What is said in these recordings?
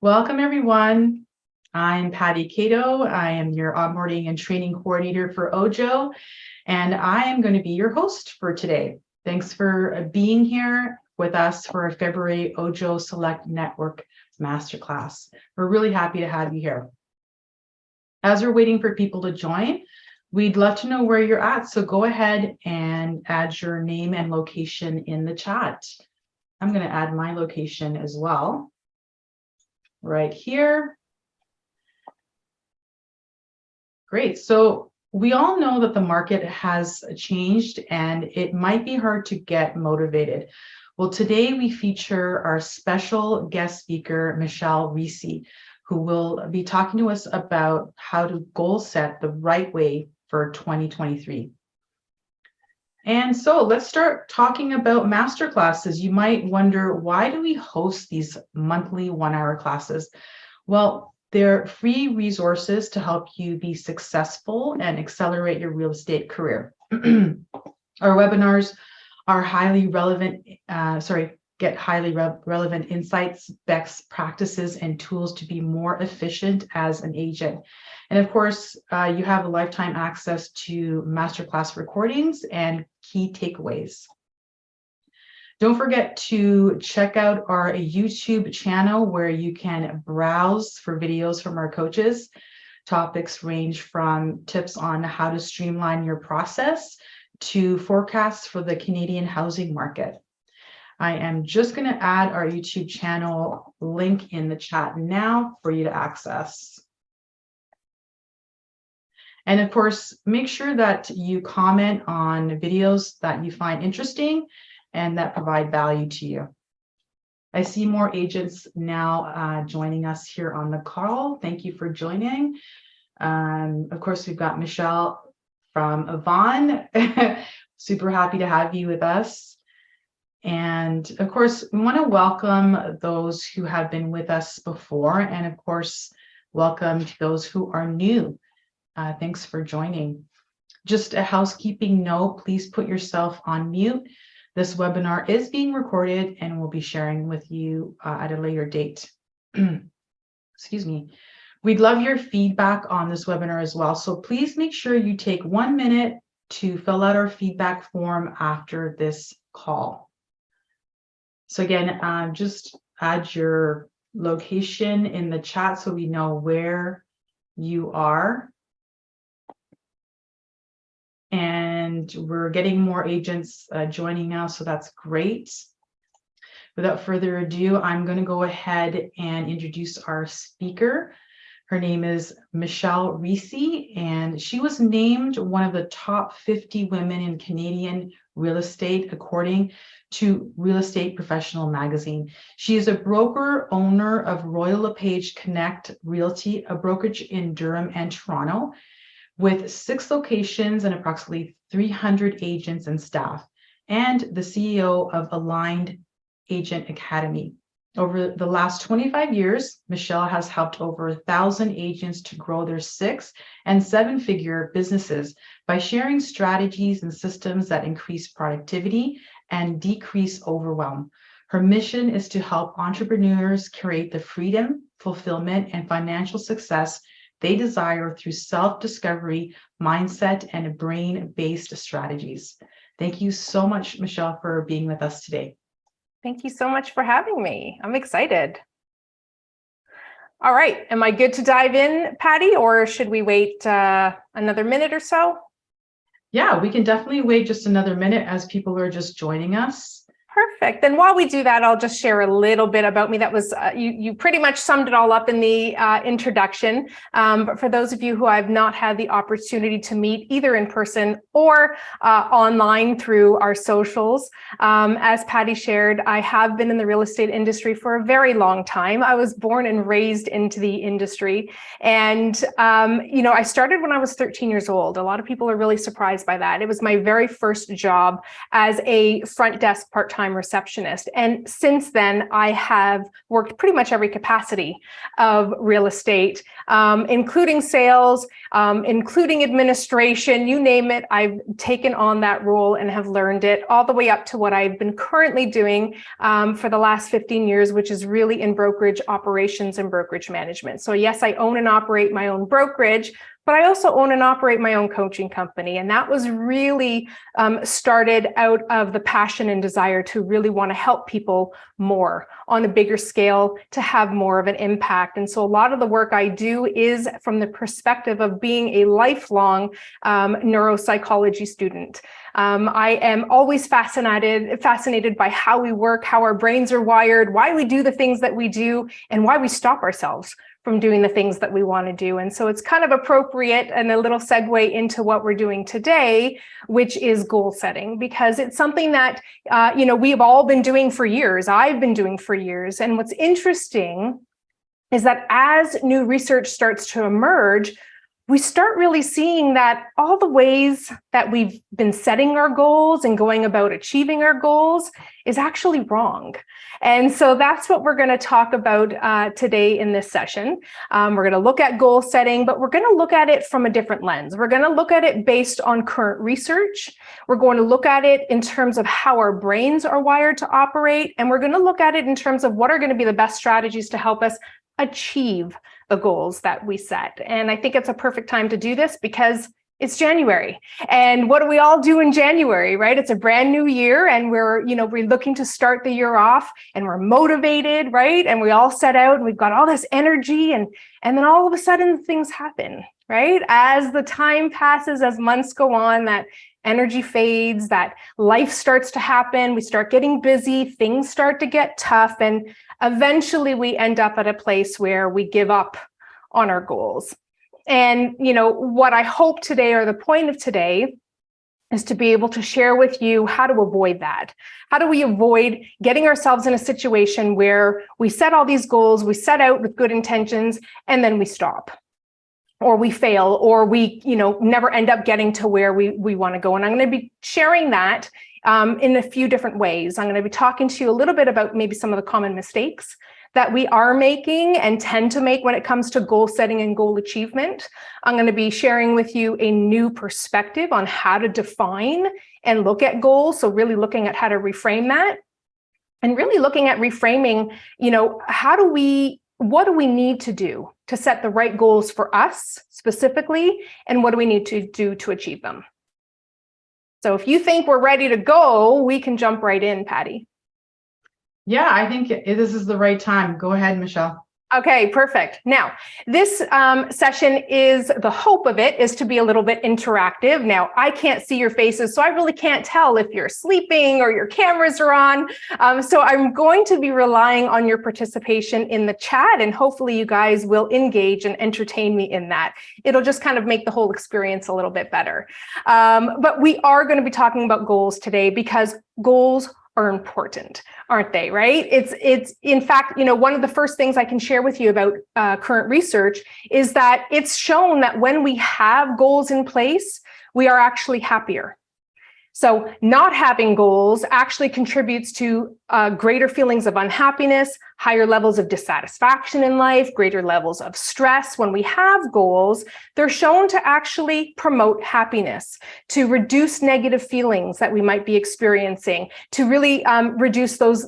Welcome, everyone. I'm Patty Cato. I am your onboarding and training coordinator for Ojo, and I am going to be your host for today. Thanks for being here with us for our February Ojo Select Network Masterclass. We're really happy to have you here. As we're waiting for people to join, we'd love to know where you're at, so go ahead and add your name and location in the chat. I'm going to add my location as well. Right here. Great. So we all know that the market has changed and it might be hard to get motivated. Well, today we feature our special guest speaker, Michelle Risi, who will be talking to us about how to goal set the right way for 2023. And so let's start talking about masterclasses. You might wonder, why do we host these monthly 1-hour classes? Well, they're free resources to help you be successful and accelerate your real estate career. Our webinars are highly relevant, get highly relevant insights, best practices, and tools to be more efficient as an agent. And of course, you have lifetime access to masterclass recordings and key takeaways. Don't forget to check out our YouTube channel where you can browse for videos from our coaches. Topics range from tips on how to streamline your process to forecasts for the Canadian housing market. I am just going to add our YouTube channel link in the chat now for you to access. And of course, make sure that you comment on videos that you find interesting and that provide value to you. I see more agents now joining us here on the call. Thank you for joining. Of course, we've got Michelle from Avon. Super happy to have you with us. And of course, we want to welcome those who have been with us before, and of course, welcome to those who are new. Thanks for joining. Just a housekeeping note, please put yourself on mute. This webinar is being recorded and we'll be sharing with you at a later date. Excuse me. We'd love your feedback on this webinar as well. So please make sure you take 1 minute to fill out our feedback form after this call. So again, just add your location in the chat so we know where you are. And we're getting more agents joining now, so that's great. Without further ado, I'm going to go ahead and introduce our speaker. Her name is Michelle Risi, and she was named one of the top 50 women in Canadian real estate, according to Real Estate Professional magazine. She is a broker, owner of Royal LePage Connect Realty, a brokerage in Durham and Toronto, with 6 locations and approximately 300 agents and staff, and the CEO of Aligned Agent Academy. Over the last 25 years, Michelle has helped over 1,000 agents to grow their 6- and 7-figure businesses by sharing strategies and systems that increase productivity and decrease overwhelm. Her mission is to help entrepreneurs create the freedom, fulfillment, and financial success they desire through self-discovery, mindset, and brain-based strategies. Thank you so much, Michelle, for being with us today. Thank you so much for having me. I'm excited. All right, am I good to dive in, Patty, or should we wait another minute or so? Yeah, we can definitely wait just another minute as people are just joining us. Perfect. Then while we do that, I'll just share a little bit about me. That was, you pretty much summed it all up in the introduction. But for those of you who I've not had the opportunity to meet either in person or online through our socials, as Patty shared, I have been in the real estate industry for a very long time. I was born and raised into the industry. And, I started when I was 13 years old. A lot of people are really surprised by that. It was my very first job as a front desk part-time receptionist. And since then, I have worked pretty much every capacity of real estate, including sales, including administration, you name it. I've taken on that role and have learned it all the way up to what I've been currently doing for the last 15 years, which is really in brokerage operations and brokerage management. So yes, I own and operate my own brokerage, but I also own and operate my own coaching company. And that was really started out of the passion and desire to really want to help people more on a bigger scale, to have more of an impact. And so a lot of the work I do is from the perspective of being a lifelong neuropsychology student. I am always fascinated by how we work, how our brains are wired, why we do the things that we do, and why we stop ourselves from doing the things that we want to do. And so it's kind of appropriate and a little segue into what we're doing today, which is goal setting, because it's something that, we've all been doing for years. I've been doing for years. And what's interesting is that as new research starts to emerge, we start really seeing that all the ways that we've been setting our goals and going about achieving our goals is actually wrong. And so that's what we're going to talk about today in this session. We're going to look at goal setting, but we're going to look at it from a different lens. We're going to look at it based on current research. We're going to look at it in terms of how our brains are wired to operate. And we're going to look at it in terms of what are going to be the best strategies to help us achieve the goals that we set. And I think it's a perfect time to do this because it's January. And what do we all do in January, right? It's a brand new year and we're looking to start the year off and we're motivated, right? And we all set out and we've got all this energy and then all of a sudden things happen, right? As the time passes, as months go on, that energy fades, that life starts to happen, we start getting busy, things start to get tough, and eventually we end up at a place where we give up on our goals. And, what I hope today, or the point of today, is to be able to share with you how to avoid that. How do we avoid getting ourselves in a situation where we set all these goals, we set out with good intentions, and then we stop, or we fail, or we, never end up getting to where we want to go. And I'm going to be sharing that in a few different ways. I'm going to be talking to you a little bit about maybe some of the common mistakes that we are making and tend to make when it comes to goal setting and goal achievement. I'm going to be sharing with you a new perspective on how to define and look at goals. So really looking at how to reframe that, and really looking at reframing, what do we need to do to set the right goals for us specifically, and what do we need to do to achieve them? So if you think we're ready to go, we can jump right in, Patty. Yeah, I think this is the right time. Go ahead, Michelle. Okay, perfect. Now, this session the hope of it is to be a little bit interactive. Now, I can't see your faces, so I really can't tell if you're sleeping or your cameras are on. So I'm going to be relying on your participation in the chat, and hopefully you guys will engage and entertain me in that. It'll just kind of make the whole experience a little bit better. But we are going to be talking about goals today because goals are important, aren't they, right? It's in fact, one of the first things I can share with you about current research is that it's shown that when we have goals in place, we are actually happier. So not having goals actually contributes to greater feelings of unhappiness, higher levels of dissatisfaction in life, greater levels of stress. When we have goals, they're shown to actually promote happiness, to reduce negative feelings that we might be experiencing, to really reduce those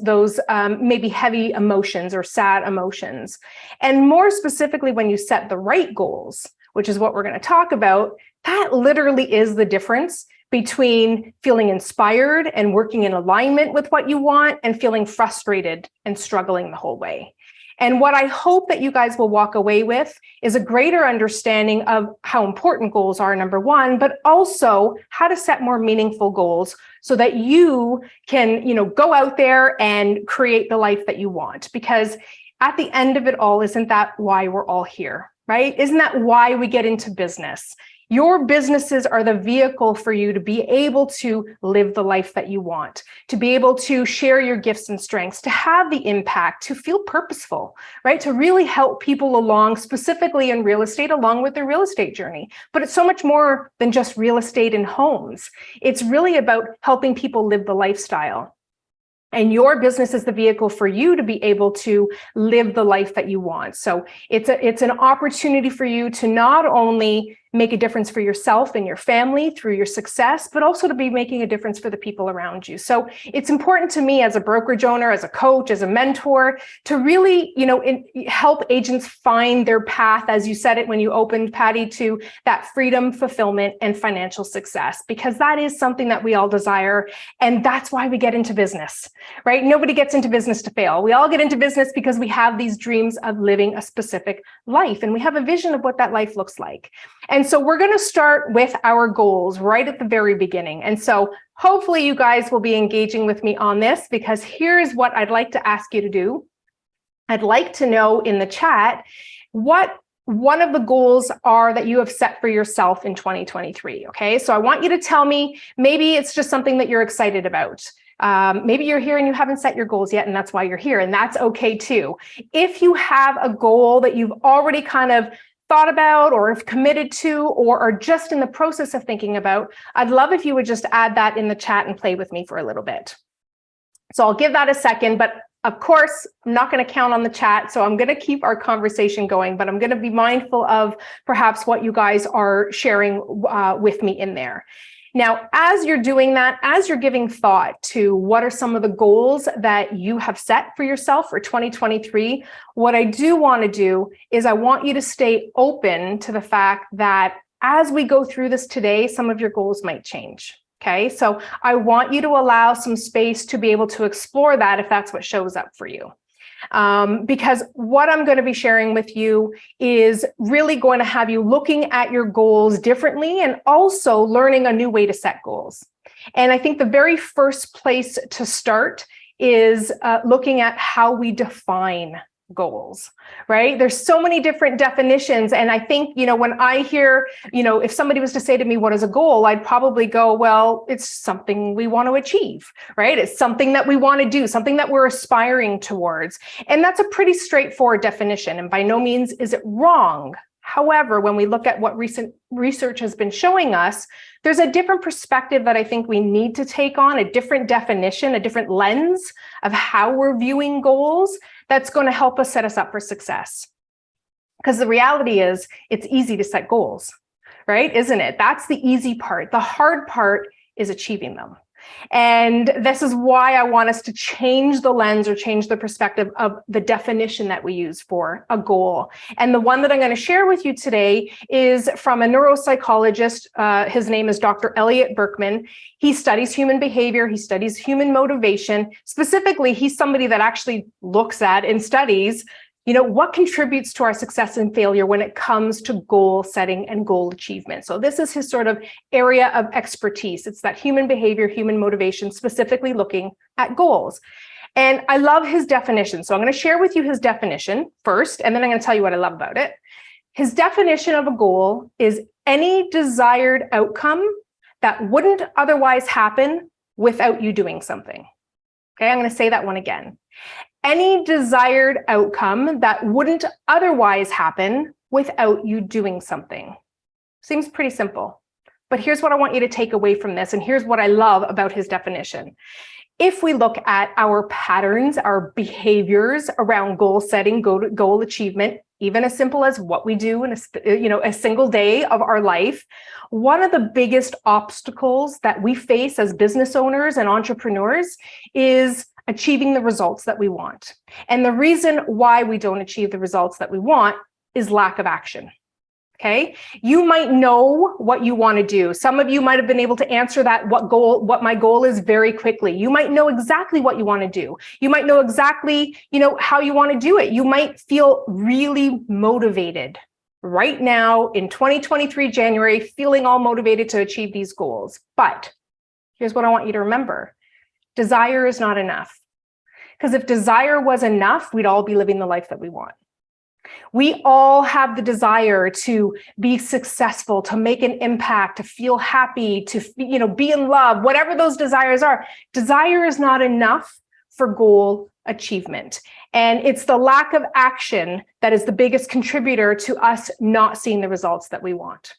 maybe heavy emotions or sad emotions. And more specifically, when you set the right goals, which is what we're going to talk about, that literally is the difference between feeling inspired and working in alignment with what you want and feeling frustrated and struggling the whole way. And what I hope that you guys will walk away with is a greater understanding of how important goals are, number one, but also how to set more meaningful goals so that you can, go out there and create the life that you want. Because at the end of it all, isn't that why we're all here, right? Isn't that why we get into business? Your businesses are the vehicle for you to be able to live the life that you want, to be able to share your gifts and strengths, to have the impact, to feel purposeful, right? To really help people along, specifically in real estate, along with their real estate journey. But it's so much more than just real estate and homes. It's really about helping people live the lifestyle. And your business is the vehicle for you to be able to live the life that you want. So it's an opportunity for you to not only make a difference for yourself and your family through your success, but also to be making a difference for the people around you. So it's important to me as a brokerage owner, as a coach, as a mentor, to really, help agents find their path, as you said it when you opened, Patty, to that freedom, fulfillment, and financial success, because that is something that we all desire. And that's why we get into business, right? Nobody gets into business to fail. We all get into business because we have these dreams of living a specific life, and we have a vision of what that life looks like. And so we're going to start with our goals right at the very beginning. And so hopefully you guys will be engaging with me on this, because here's what I'd like to ask you to do. I'd like to know in the chat what one of the goals are that you have set for yourself in 2023. Okay, so I want you to tell me, maybe it's just something that you're excited about. Maybe you're here and you haven't set your goals yet, and that's why you're here, and that's okay too. If you have a goal that you've already kind of thought about or have committed to or are just in the process of thinking about, I'd love if you would just add that in the chat and play with me for a little bit. So I'll give that a second, but of course, I'm not going to count on the chat, so I'm going to keep our conversation going, but I'm going to be mindful of perhaps what you guys are sharing with me in there. Now, as you're doing that, as you're giving thought to what are some of the goals that you have set for yourself for 2023, what I do want to do is I want you to stay open to the fact that as we go through this today, some of your goals might change. Okay, so I want you to allow some space to be able to explore that if that's what shows up for you. Because what I'm going to be sharing with you is really going to have you looking at your goals differently and also learning a new way to set goals. And I think the very first place to start is looking at how we define goals, right? There's so many different definitions. And I think, when I hear, if somebody was to say to me, what is a goal? I'd probably go, well, it's something we want to achieve, right? It's something that we want to do, something that we're aspiring towards. And that's a pretty straightforward definition. And by no means is it wrong. However, when we look at what recent research has been showing us, there's a different perspective that I think we need to take on, a different definition, a different lens of how we're viewing goals that's going to help us set us up for success. Because the reality is, it's easy to set goals, right? Isn't it? That's the easy part. The hard part is achieving them. And this is why I want us to change the lens or change the perspective of the definition that we use for a goal. And the one that I'm going to share with you today is from a neuropsychologist. His name is Dr. Elliot Berkman. He studies human behavior. He studies human motivation. Specifically, he's somebody that actually looks at and studies what contributes to our success and failure when it comes to goal setting and goal achievement. So this is his sort of area of expertise. It's that human behavior, human motivation, specifically looking at goals. And I love his definition. So I'm going to share with you his definition first, and then I'm going to tell you what I love about it. His definition of a goal is any desired outcome that wouldn't otherwise happen without you doing something. Okay, I'm going to say that one again. Any desired outcome that wouldn't otherwise happen without you doing something. Seems pretty simple, but here's what I want you to take away from this, and here's what I love about his definition. If we look at our patterns, our behaviors around goal setting, goal achievement, even as simple as what we do in a single day of our life, one of the biggest obstacles that we face as business owners and entrepreneurs is achieving the results that we want. And the reason why we don't achieve the results that we want is lack of action. Okay, you might know what you want to do. Some of you might have been able to answer that what my goal is very quickly. You might know exactly what you want to do. You might know exactly, how you want to do it. You might feel really motivated right now in 2023 January, feeling all motivated to achieve these goals. But here's what I want you to remember. Desire is not enough. Because if desire was enough, we'd all be living the life that we want. We all have the desire to be successful, to make an impact, to feel happy, to be in love, whatever those desires are. Desire is not enough for goal achievement. And it's the lack of action that is the biggest contributor to us not seeing the results that we want.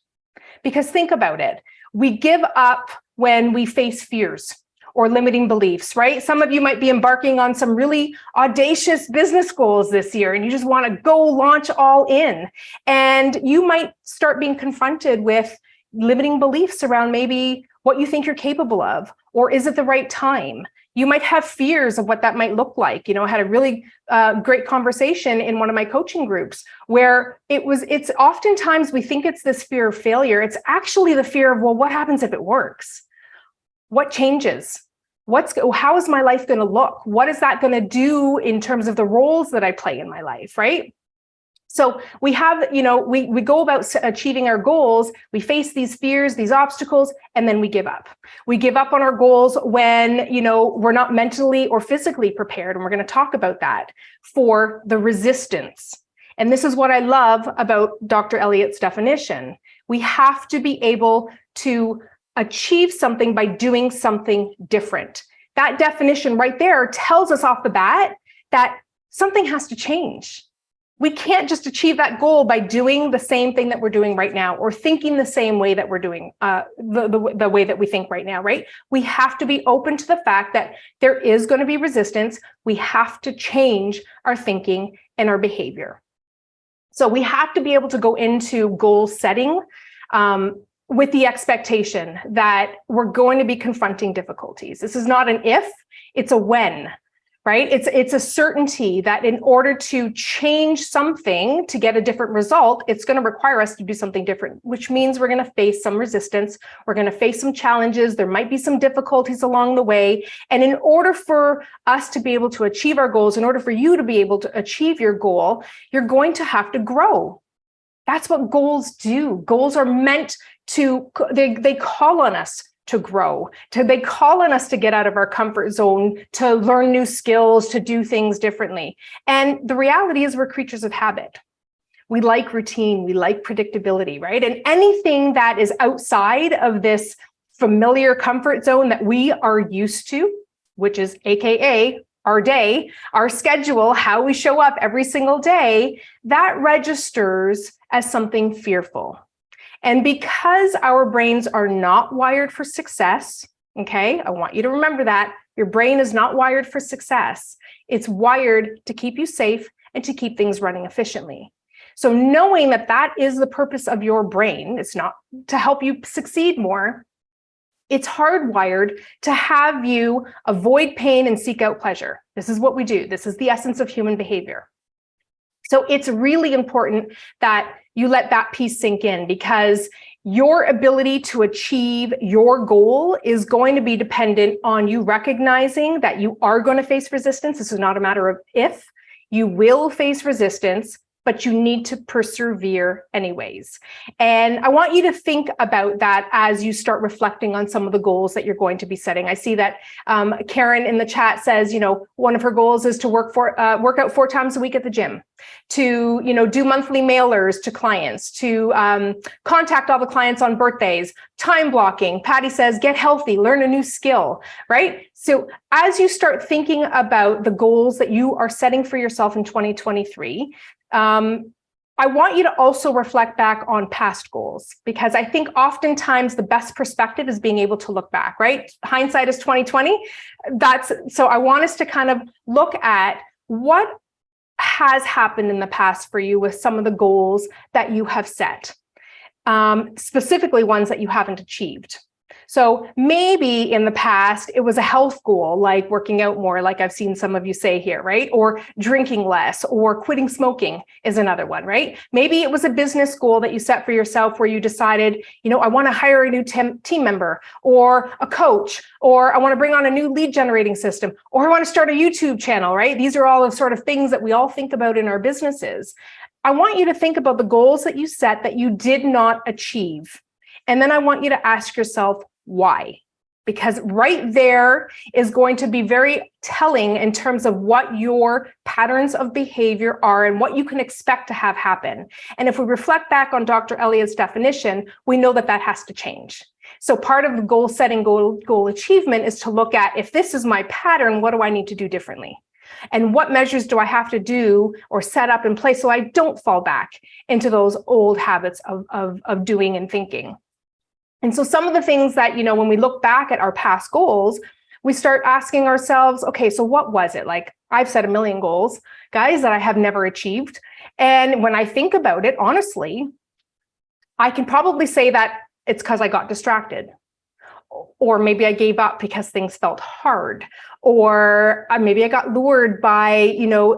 Because think about it. We give up when we face fears, or limiting beliefs, right? Some of you might be embarking on some really audacious business goals this year, and you just want to go launch all in. And you might start being confronted with limiting beliefs around maybe what you think you're capable of, or is it the right time? You might have fears of what that might look like. I had a really great conversation in one of my coaching groups where it's oftentimes we think it's this fear of failure. It's actually the fear of, well, what happens if it works? What changes? How is my life going to look? What is that going to do in terms of the roles that I play in my life, right? So we have, we go about achieving our goals, we face these fears, these obstacles, and then we give up. We give up on our goals when, we're not mentally or physically prepared. And we're going to talk about that for the resistance. And this is what I love about Dr. Elliott's definition. We have to be able to achieve something by doing something different. That definition right there tells us off the bat that something has to change. We can't just achieve that goal by doing the same thing that we're doing right now or thinking the same way that we're doing, the way that we think right now, right? We have to be open to the fact that there is going to be resistance. We have to change our thinking and our behavior. So we have to be able to go into goal setting with the expectation that we're going to be confronting difficulties. This is not an if, it's a when. Right? It's a certainty that in order to change something to get a different result, it's going to require us to do something different, which means we're going to face some resistance. We're going to face some challenges. There might be some difficulties along the way. And in order for us to be able to achieve our goals, in order for you to be able to achieve your goal, you're going to have to grow. That's what goals do. Goals are meant to, they call on us to grow, they call on us to get out of our comfort zone, to learn new skills, to do things differently. And the reality is we're creatures of habit. We like routine, we like predictability, right? And anything that is outside of this familiar comfort zone that we are used to, which is AKA our day, our schedule, how we show up every single day, that registers as something fearful. And because our brains are not wired for success, okay, I want you to remember that your brain is not wired for success. It's wired to keep you safe and to keep things running efficiently. So knowing that that is the purpose of your brain, it's not to help you succeed more. It's hardwired to have you avoid pain and seek out pleasure. This is what we do. This is the essence of human behavior. So it's really important that you let that piece sink in, because your ability to achieve your goal is going to be dependent on you recognizing that you are going to face resistance. This is not a matter of if. You will face resistance, but you need to persevere anyways. And I want you to think about that as you start reflecting on some of the goals that you're going to be setting. I see that Karen in the chat says, one of her goals is to work out 4 times a week at the gym, to, do monthly mailers to clients, to contact all the clients on birthdays, time blocking. Patty says, get healthy, learn a new skill, right? So as you start thinking about the goals that you are setting for yourself in 2023, I want you to also reflect back on past goals, because I think oftentimes the best perspective is being able to look back, right? Hindsight is 2020. So I want us to kind of look at what has happened in the past for you with some of the goals that you have set, specifically ones that you haven't achieved. So maybe in the past, it was a health goal, like working out more, like I've seen some of you say here, right? Or drinking less, or quitting smoking is another one, right? Maybe it was a business goal that you set for yourself where you decided, I want to hire a new team member, or a coach, or I want to bring on a new lead generating system, or I want to start a YouTube channel, right? These are all the sort of things that we all think about in our businesses. I want you to think about the goals that you set that you did not achieve. And then I want you to ask yourself, why? Because right there is going to be very telling in terms of what your patterns of behavior are and what you can expect to have happen. And if we reflect back on Dr. Elliott's definition, we know that that has to change. So part of the goal setting, goal achievement is to look at, if this is my pattern, what do I need to do differently? And what measures do I have to do or set up in place so I don't fall back into those old habits of doing and thinking? And so some of the things that, when we look back at our past goals, We start asking ourselves, okay, so what was it? Like, I've set a million goals, guys, that I have never achieved. And when I think about it, honestly, I can probably say that it's because I got distracted. Or maybe I gave up because things felt hard, or maybe I got lured by,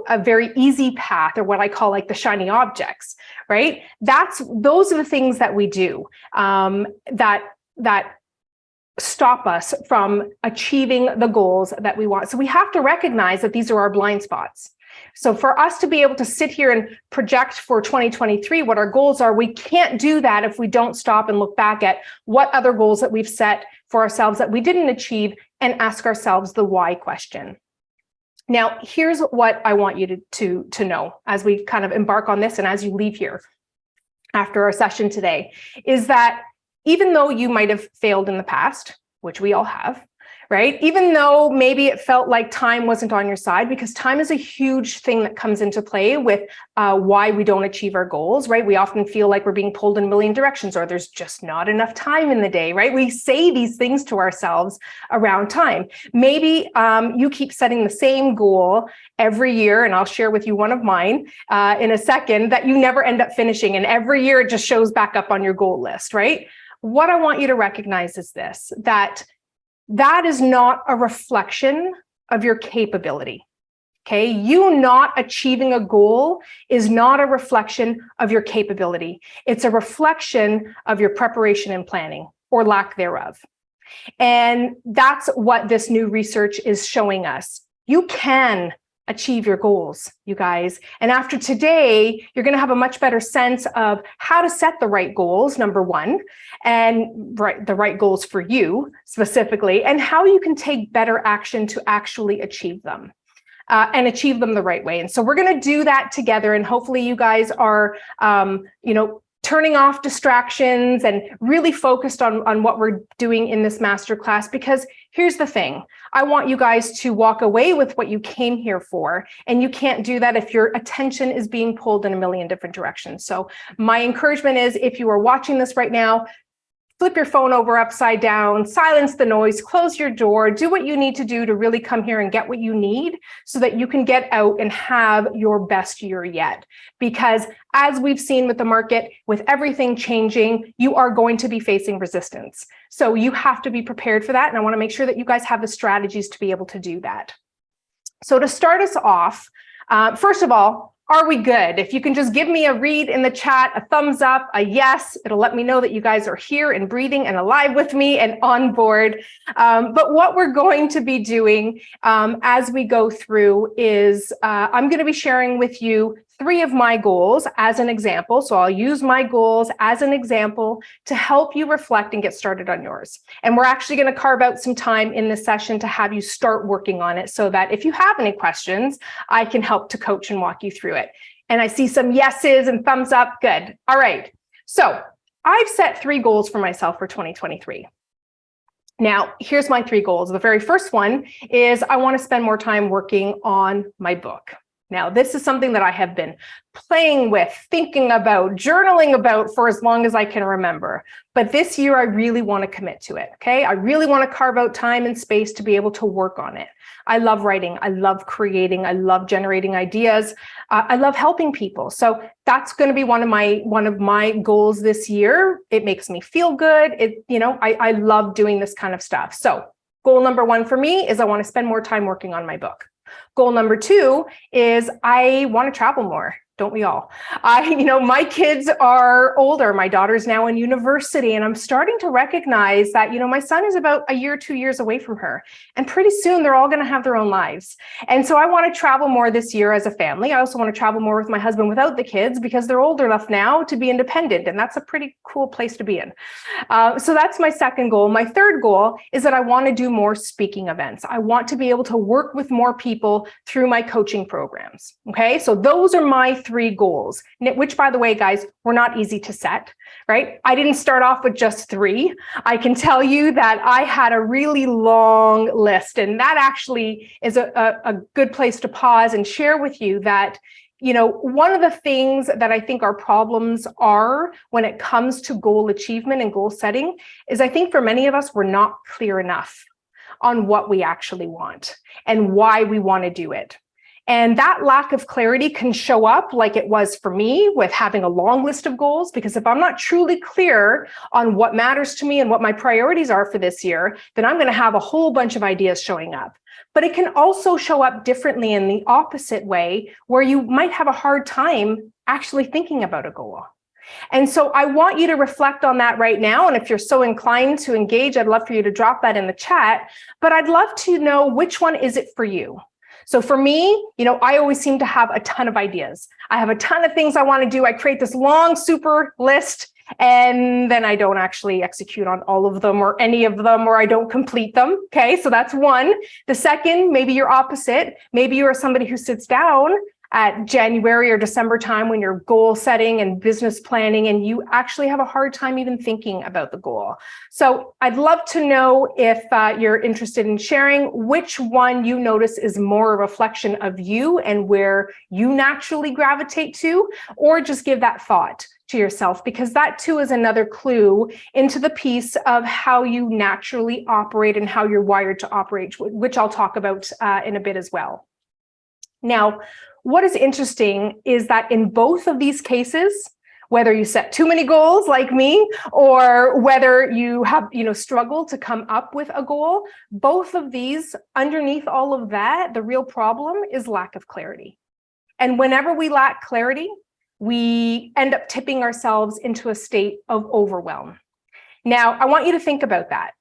a very easy path, or what I call like the shiny objects, right? Those are the things that we do that stop us from achieving the goals that we want. So we have to recognize that these are our blind spots. So for us to be able to sit here and project for 2023 what our goals are, we can't do that if we don't stop and look back at what other goals that we've set for ourselves that we didn't achieve and ask ourselves the why question. Now, here's what I want you to know as we kind of embark on this and as you leave here after our session today, is that even though you might have failed in the past, which we all have, right? Even though maybe it felt like time wasn't on your side, because time is a huge thing that comes into play with why we don't achieve our goals, right? We often feel like we're being pulled in a million directions, or there's just not enough time in the day, right? We say these things to ourselves around time. Maybe you keep setting the same goal every year, and I'll share with you one of mine in a second, that you never end up finishing, and every year it just shows back up on your goal list, right? What I want you to recognize is this, that is not a reflection of your capability, okay? You not achieving a goal is not a reflection of your capability. It's a reflection of your preparation and planning, or lack thereof. And that's what this new research is showing us. You can achieve your goals, you guys. And after today, you're going to have a much better sense of how to set the right goals, number one, and the right goals for you specifically, and how you can take better action to actually achieve them. And achieve them the right way. And so we're going to do that together. And hopefully you guys are, turning off distractions and really focused on what we're doing in this masterclass. Because here's the thing, I want you guys to walk away with what you came here for. And you can't do that if your attention is being pulled in a million different directions. So my encouragement is, if you are watching this right now, flip your phone over upside down, silence the noise, close your door, do what you need to do to really come here and get what you need so that you can get out and have your best year yet. Because as we've seen with the market, with everything changing, you are going to be facing resistance. So you have to be prepared for that. And I want to make sure that you guys have the strategies to be able to do that. So to start us off, first of all, are we good? If you can just give me a read in the chat, a thumbs up, a yes, it'll let me know that you guys are here and breathing and alive with me and on board. But what we're going to be doing as we go through is I'm going to be sharing with you 3 of my goals as an example. So I'll use my goals as an example to help you reflect and get started on yours. And we're actually going to carve out some time in this session to have you start working on it so that if you have any questions, I can help to coach and walk you through it. And I see some yeses and thumbs up. Good. All right. So I've set 3 goals for myself for 2023. Now, here's my 3 goals. The very first one is I want to spend more time working on my book. Now, this is something that I have been playing with, thinking about, journaling about for as long as I can remember. But this year, I really want to commit to it, okay? I really want to carve out time and space to be able to work on it. I love writing. I love creating. I love generating ideas. I love helping people. So that's going to be one of my goals this year. It makes me feel good. I love doing this kind of stuff. So goal number 1 for me is I want to spend more time working on my book. Goal number 2 is I want to travel more. Don't we all? My kids are older. My daughter's now in university, and I'm starting to recognize that, my son is about a year, 2 years away from her. And pretty soon they're all going to have their own lives. And so I want to travel more this year as a family. I also want to travel more with my husband without the kids because they're older enough now to be independent. And that's a pretty cool place to be in. So that's my second goal. My third goal is that I want to do more speaking events. I want to be able to work with more people through my coaching programs. Okay. So those are my 3 goals, which, by the way, guys, were not easy to set, right? I didn't start off with just 3. I can tell you that I had a really long list, and that actually is a good place to pause and share with you that, one of the things that I think our problems are when it comes to goal achievement and goal setting is I think for many of us, we're not clear enough on what we actually want and why we want to do it. And that lack of clarity can show up like it was for me with having a long list of goals, because if I'm not truly clear on what matters to me and what my priorities are for this year, then I'm going to have a whole bunch of ideas showing up. But it can also show up differently in the opposite way, where you might have a hard time actually thinking about a goal. And so I want you to reflect on that right now. And if you're so inclined to engage, I'd love for you to drop that in the chat. But I'd love to know, which one is it for you? So for me, I always seem to have a ton of ideas. I have a ton of things I want to do. I create this long, super list, and then I don't actually execute on all of them or any of them, or I don't complete them. Okay, so that's one. The second, maybe you're opposite. Maybe you are somebody who sits down at January or December time when you're goal setting and business planning, and you actually have a hard time even thinking about the goal. So I'd love to know if you're interested in sharing which one you notice is more a reflection of you and where you naturally gravitate to, or just give that thought to yourself, because that too is another clue into the piece of how you naturally operate and how you're wired to operate, which I'll talk about in a bit as well. Now, what is interesting is that in both of these cases, whether you set too many goals like me, or whether you have, struggled to come up with a goal, both of these, underneath all of that, the real problem is lack of clarity. And whenever we lack clarity, we end up tipping ourselves into a state of overwhelm. Now, I want you to think about that.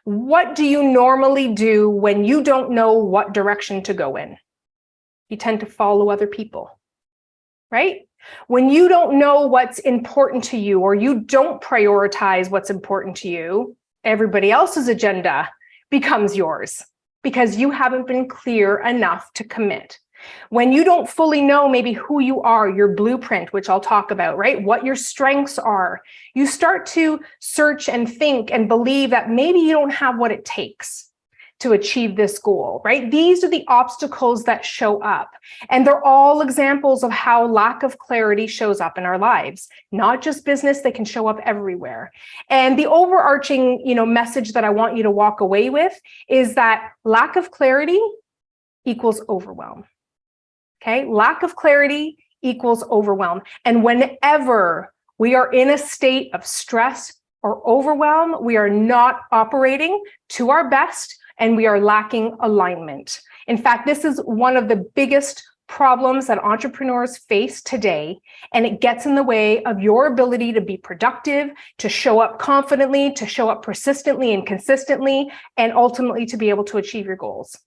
What do you normally do when you don't know what direction to go in? You tend to follow other people, right? When you don't know what's important to you, or you don't prioritize what's important to you, everybody else's agenda becomes yours because you haven't been clear enough to commit. When you don't fully know maybe who you are, your blueprint, which I'll talk about, right? What your strengths are, you start to search and think and believe that maybe you don't have what it takes to achieve this goal, right? These are the obstacles that show up. And they're all examples of how lack of clarity shows up in our lives, not just business, they can show up everywhere. And the overarching, message that I want you to walk away with is that lack of clarity equals overwhelm. Okay, lack of clarity equals overwhelm. And whenever we are in a state of stress or overwhelm, we are not operating to our best, and we are lacking alignment. In fact, this is one of the biggest problems that entrepreneurs face today, and it gets in the way of your ability to be productive, to show up confidently, to show up persistently and consistently, and ultimately to be able to achieve your goals.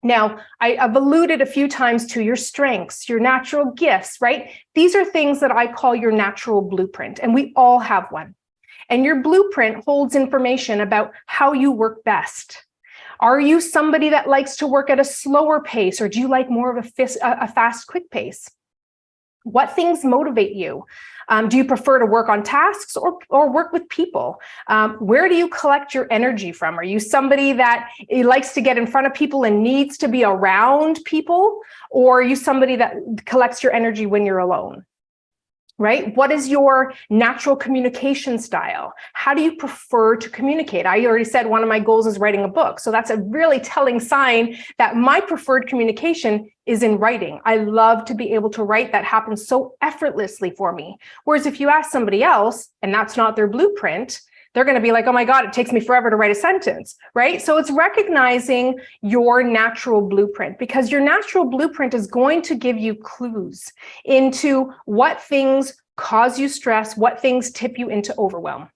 Now, I've alluded a few times to your strengths, your natural gifts, right? These are things that I call your natural blueprint, and we all have one. And your blueprint holds information about how you work best. Are you somebody that likes to work at a slower pace, or do you like more of a fast, quick pace? What things motivate you? Do you prefer to work on tasks or work with people? Where do you collect your energy from? Are you somebody that likes to get in front of people and needs to be around people? Or are you somebody that collects your energy when you're alone? Right? What is your natural communication style? How do you prefer to communicate? I already said one of my goals is writing a book. So that's a really telling sign that my preferred communication is in writing. I love to be able to write. That happens so effortlessly for me. Whereas if you ask somebody else and that's not their blueprint, they're going to be like, oh my God, it takes me forever to write a sentence, right? So it's recognizing your natural blueprint, because your natural blueprint is going to give you clues into what things cause you stress, what things tip you into overwhelm.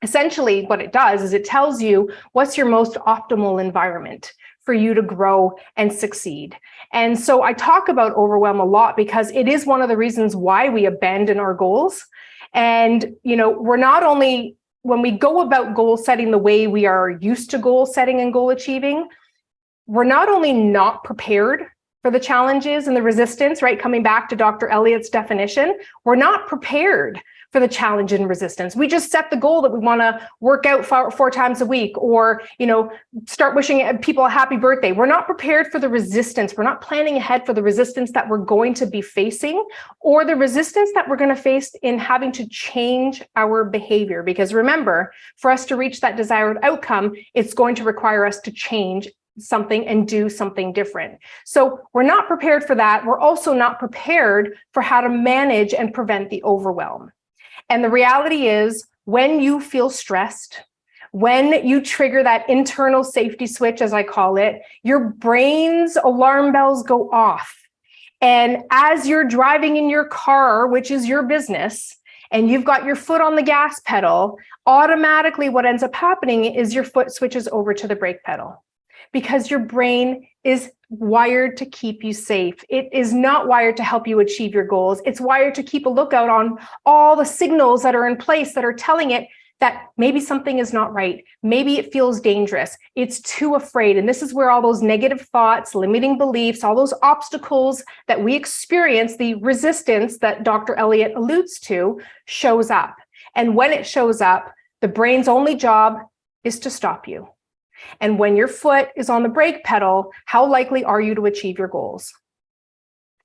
Essentially, what it does is it tells you what's your most optimal environment for you to grow and succeed. And so I talk about overwhelm a lot because it is one of the reasons why we abandon our goals. And, we're not only, when we go about goal setting the way we are used to goal setting and goal achieving, we're not only not prepared for the challenges and the resistance, right? Coming back to Dr. Elliott's definition, we're not prepared for the challenge and resistance. We just set the goal that we want to work out four times a week, or, start wishing people a happy birthday. We're not prepared for the resistance. We're not planning ahead for the resistance that we're going to be facing, or the resistance that we're going to face in having to change our behavior. Because remember, for us to reach that desired outcome, it's going to require us to change something and do something different. So we're not prepared for that. We're also not prepared for how to manage and prevent the overwhelm. And the reality is, when you feel stressed, when you trigger that internal safety switch, as I call it, your brain's alarm bells go off. And as you're driving in your car, which is your business, and you've got your foot on the gas pedal, automatically what ends up happening is your foot switches over to the brake pedal, because your brain is wired to keep you safe. It is not wired to help you achieve your goals. It's wired to keep a lookout on all the signals that are in place that are telling it that maybe something is not right. Maybe it feels dangerous. It's too afraid. And this is where all those negative thoughts, limiting beliefs, all those obstacles that we experience, the resistance that Dr. Elliott alludes to, shows up. And when it shows up, the brain's only job is to stop you. And when your foot is on the brake pedal, how likely are you to achieve your goals?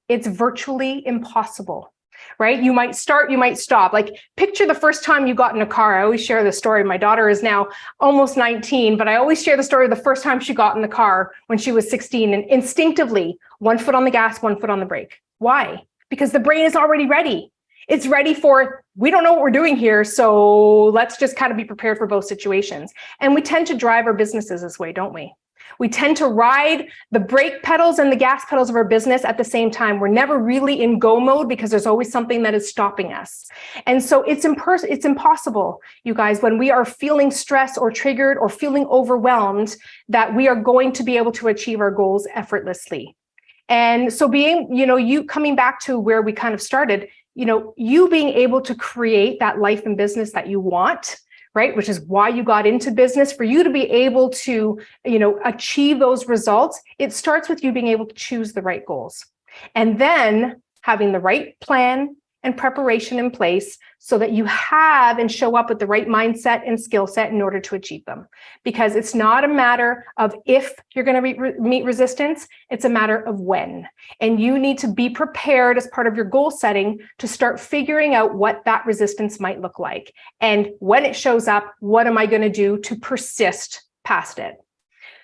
It's virtually impossible, right? You might start, you might stop. Like, picture the first time you got in a car. I always share this story. My daughter is now almost 19, but I always share the story of the first time she got in the car when she was 16, and instinctively, one foot on the gas, one foot on the brake. Why? Because the brain is already ready. It's ready for, we don't know what we're doing here, so let's just kind of be prepared for both situations. And we tend to drive our businesses this way, don't we? We tend to ride the brake pedals and the gas pedals of our business at the same time. We're never really in go mode because there's always something that is stopping us. And so it's impossible, you guys, when we are feeling stressed or triggered or feeling overwhelmed, that we are going to be able to achieve our goals effortlessly. And so you coming back to where we kind of started, you being able to create that life and business that you want, right? Which is why you got into business, for you to be able to, achieve those results. It starts with you being able to choose the right goals, and then having the right plan and preparation in place so that you have and show up with the right mindset and skill set in order to achieve them. Because it's not a matter of if you're going to meet resistance, it's a matter of when. And you need to be prepared as part of your goal setting to start figuring out what that resistance might look like. And when it shows up, what am I going to do to persist past it?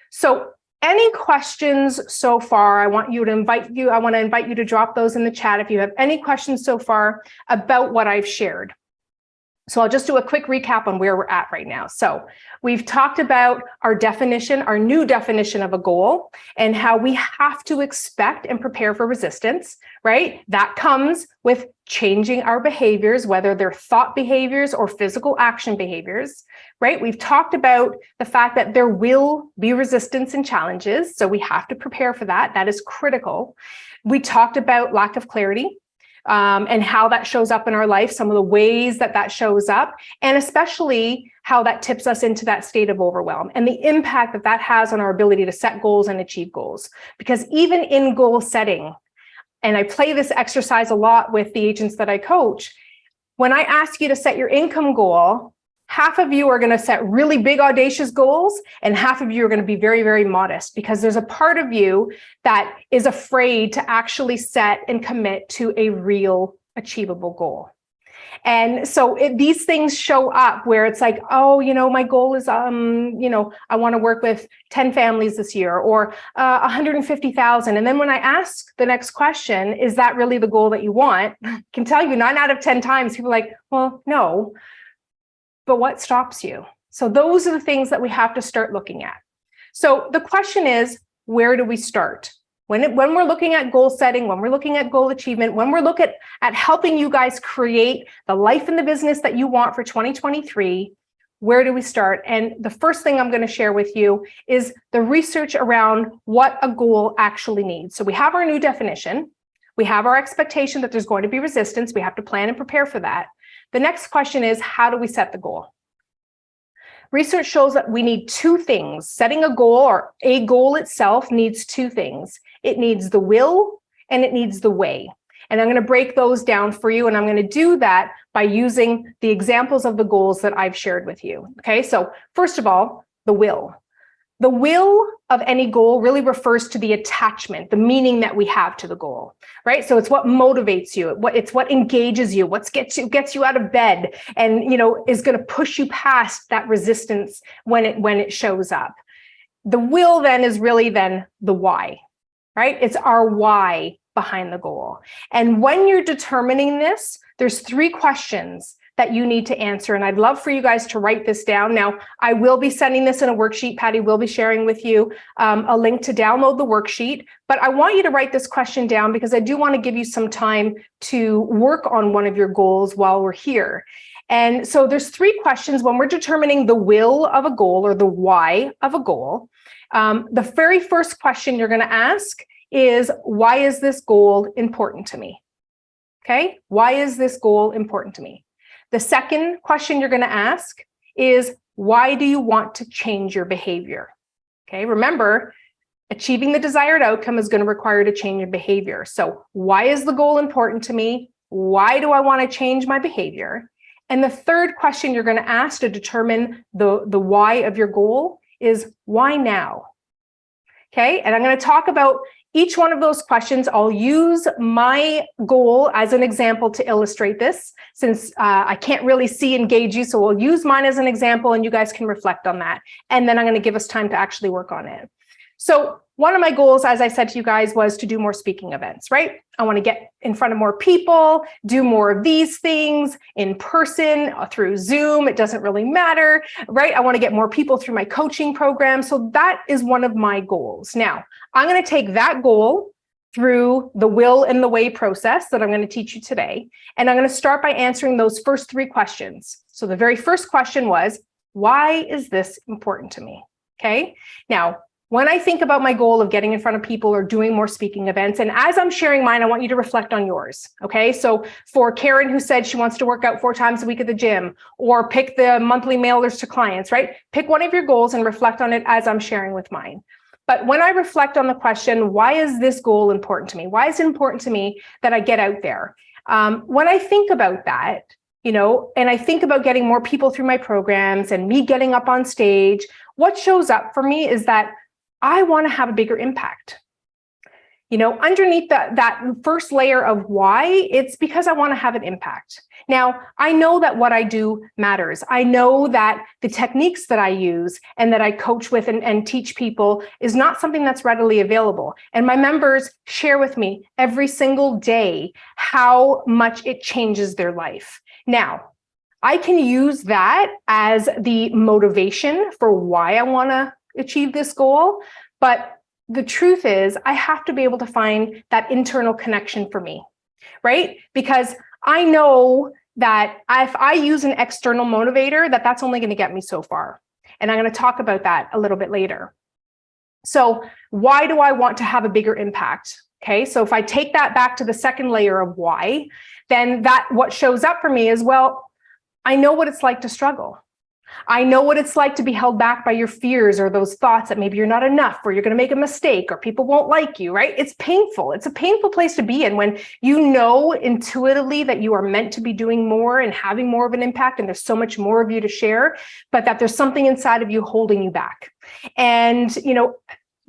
So any questions so far? I want to invite you to drop those in the chat if you have any questions so far about what I've shared. So I'll just do a quick recap on where we're at right now. So we've talked about our definition, our new definition of a goal, and how we have to expect and prepare for resistance, right? That comes with changing our behaviors, whether they're thought behaviors or physical action behaviors, right? We've talked about the fact that there will be resistance and challenges, so we have to prepare for that. That is critical. We talked about lack of clarity, and how that shows up in our life, some of the ways that shows up, and especially how that tips us into that state of overwhelm and the impact that has on our ability to set goals and achieve goals. Because even in goal setting, and I play this exercise a lot with the agents that I coach, when I ask you to set your income goal, half of you are going to set really big, audacious goals, and half of you are going to be very, very modest, because there's a part of you that is afraid to actually set and commit to a real achievable goal. And so these things show up where it's like, oh, my goal is, I want to work with 10 families this year, or 150,000. And then when I ask the next question, is that really the goal that you want? I can tell you 9 out of 10 times people are like, well, no. But what stops you? So those are the things that we have to start looking at. So the question is, where do we start? When we're looking at goal setting, when we're looking at goal achievement, when we're looking at helping you guys create the life and the business that you want for 2023, where do we start? And the first thing I'm going to share with you is the research around what a goal actually needs. So we have our new definition. We have our expectation that there's going to be resistance. We have to plan and prepare for that. The next question is, how do we set the goal? Research shows that we need two things. Setting a goal, or a goal itself, needs two things. It needs the will and it needs the way. And I'm going to break those down for you. And I'm going to do that by using the examples of the goals that I've shared with you. Okay, so first of all, the will. The will of any goal really refers to the attachment, the meaning that we have to the goal, right? So it's what motivates you, it's what engages you, what gets you out of bed, and is going to push you past that resistance when it shows up. The will then is really then the why, right? It's our why behind the goal. And when you're determining this, there's 3 questions that you need to answer. And I'd love for you guys to write this down. Now, I will be sending this in a worksheet. Patty will be sharing with you a link to download the worksheet. But I want you to write this question down because I do want to give you some time to work on one of your goals while we're here. And so there's 3 questions when we're determining the will of a goal or the why of a goal. The very first question you're going to ask is, why is this goal important to me? Okay, why is this goal important to me? The second question you're going to ask is, why do you want to change your behavior? Okay, remember, achieving the desired outcome is going to require to change your behavior. So why is the goal important to me? Why do I want to change my behavior? And the third question you're going to ask to determine the why of your goal is, why now? Okay, and I'm going to talk about each one of those questions. I'll use my goal as an example to illustrate this, since I can't really see and gauge you. So we'll use mine as an example and you guys can reflect on that. And then I'm going to give us time to actually work on it. So one of my goals, as I said to you guys, was to do more speaking events, right? I want to get in front of more people, do more of these things in person, through Zoom. It doesn't really matter, right? I want to get more people through my coaching program. So that is one of my goals. Now, I'm going to take that goal through the will and the way process that I'm going to teach you today. And I'm going to start by answering those first 3 questions. So the very first question was, why is this important to me? Okay. Now, when I think about my goal of getting in front of people or doing more speaking events, and as I'm sharing mine, I want you to reflect on yours. Okay. So for Karen, who said she wants to work out 4 times a week at the gym, or pick the monthly mailers to clients, right? Pick one of your goals and reflect on it as I'm sharing with mine. But when I reflect on the question, why is this goal important to me? Why is it important to me that I get out there? When I think about that, and I think about getting more people through my programs and me getting up on stage, what shows up for me is that I want to have a bigger impact. Underneath that first layer of why, it's because I want to have an impact. Now, I know that what I do matters. I know that the techniques that I use and that I coach with and teach people is not something that's readily available. And my members share with me every single day how much it changes their life. Now, I can use that as the motivation for why I want to achieve this goal. But the truth is, I have to be able to find that internal connection for me, right? Because I know that if I use an external motivator, that's only going to get me so far. And I'm going to talk about that a little bit later. So why do I want to have a bigger impact? Okay, so if I take that back to the second layer of why, then what shows up for me is, well, I know what it's like to struggle. I know what it's like to be held back by your fears or those thoughts that maybe you're not enough, or you're going to make a mistake, or people won't like you, right? It's painful. It's a painful place to be in when you know intuitively that you are meant to be doing more and having more of an impact, and there's so much more of you to share, but that there's something inside of you holding you back. And,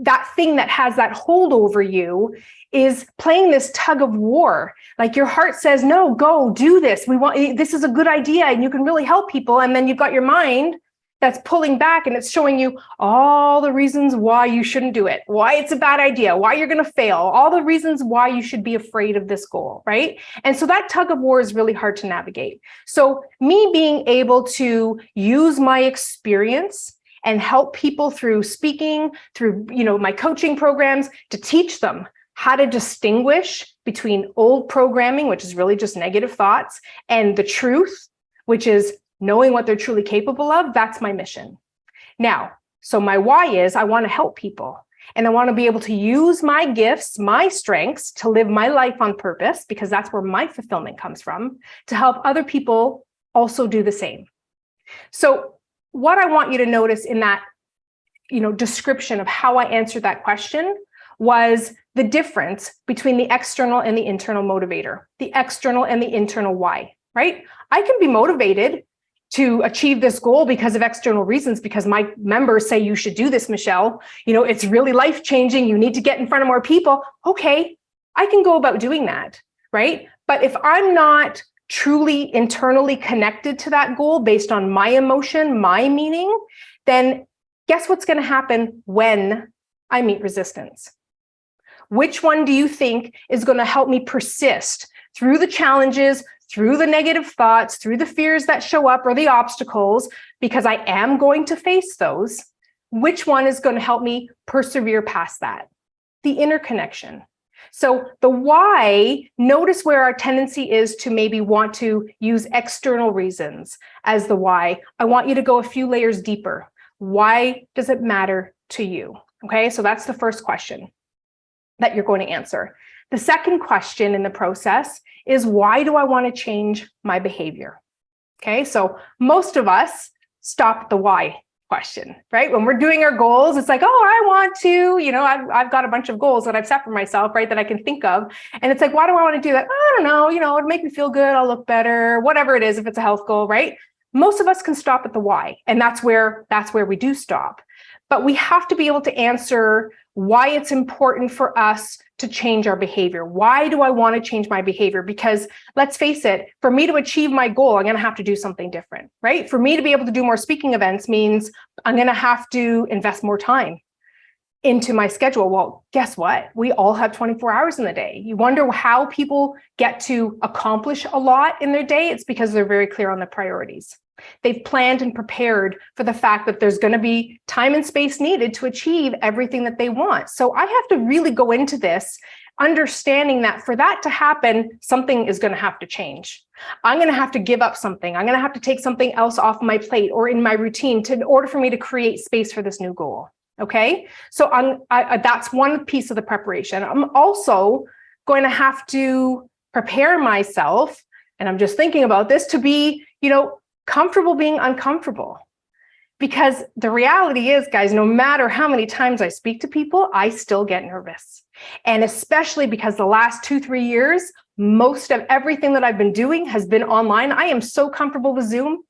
that thing that has that hold over you is playing this tug of war. Like your heart says, no, go do this. This is a good idea and you can really help people. And then you've got your mind that's pulling back and it's showing you all the reasons why you shouldn't do it, why it's a bad idea, why you're going to fail, all the reasons why you should be afraid of this goal, right? And so that tug of war is really hard to navigate. So me being able to use my experience and help people through speaking, through, my coaching programs, to teach them how to distinguish between old programming, which is really just negative thoughts, and the truth, which is knowing what they're truly capable of. That's my mission. Now, so my why is I want to help people, and I want to be able to use my gifts, my strengths to live my life on purpose, because that's where my fulfillment comes from, to help other people also do the same. So what I want you to notice in that, description of how I answered that question was the difference between the external and the internal motivator, the external and the internal why, right? I can be motivated to achieve this goal because of external reasons, because my members say you should do this, Michelle. It's really life-changing. You need to get in front of more people. Okay, I can go about doing that, right? But if I'm not truly internally connected to that goal based on my emotion, my meaning, then guess what's going to happen when I meet resistance? Which one do you think is going to help me persist through the challenges, through the negative thoughts, through the fears that show up or the obstacles, because I am going to face those? Which one is going to help me persevere past that? The interconnection. So the why, notice where our tendency is to maybe want to use external reasons as the why. I want you to go a few layers deeper. Why does it matter to you? Okay, so that's the first question that you're going to answer. The second question in the process is, why do I want to change my behavior? Okay, so most of us stop at the why question, right? When we're doing our goals, it's like, oh, I want to, I've got a bunch of goals that I've set for myself, right, that I can think of. And it's like, why do I want to do that? I don't know, it'll make me feel good. I'll look better, whatever it is, if it's a health goal, right? Most of us can stop at the why. And that's where we do stop. But we have to be able to answer why it's important for us to change our behavior. Why do I want to change my behavior? Because let's face it, for me to achieve my goal, I'm going to have to do something different, right? For me to be able to do more speaking events means I'm going to have to invest more time into my schedule. Well, guess what? We all have 24 hours in the day. You wonder how people get to accomplish a lot in their day. It's because they're very clear on the priorities. They've planned and prepared for the fact that there's going to be time and space needed to achieve everything that they want. So I have to really go into this understanding that for that to happen, something is going to have to change. I'm going to have to give up something. I'm going to have to take something else off my plate or in my routine in order for me to create space for this new goal. Okay, so that's one piece of the preparation. I'm also going to have to prepare myself, and I'm just thinking about this, to be, comfortable being uncomfortable. Because the reality is, guys, no matter how many times I speak to people, I still get nervous. And especially because the last 2-3 years, most of everything that I've been doing has been online. I am so comfortable with Zoom,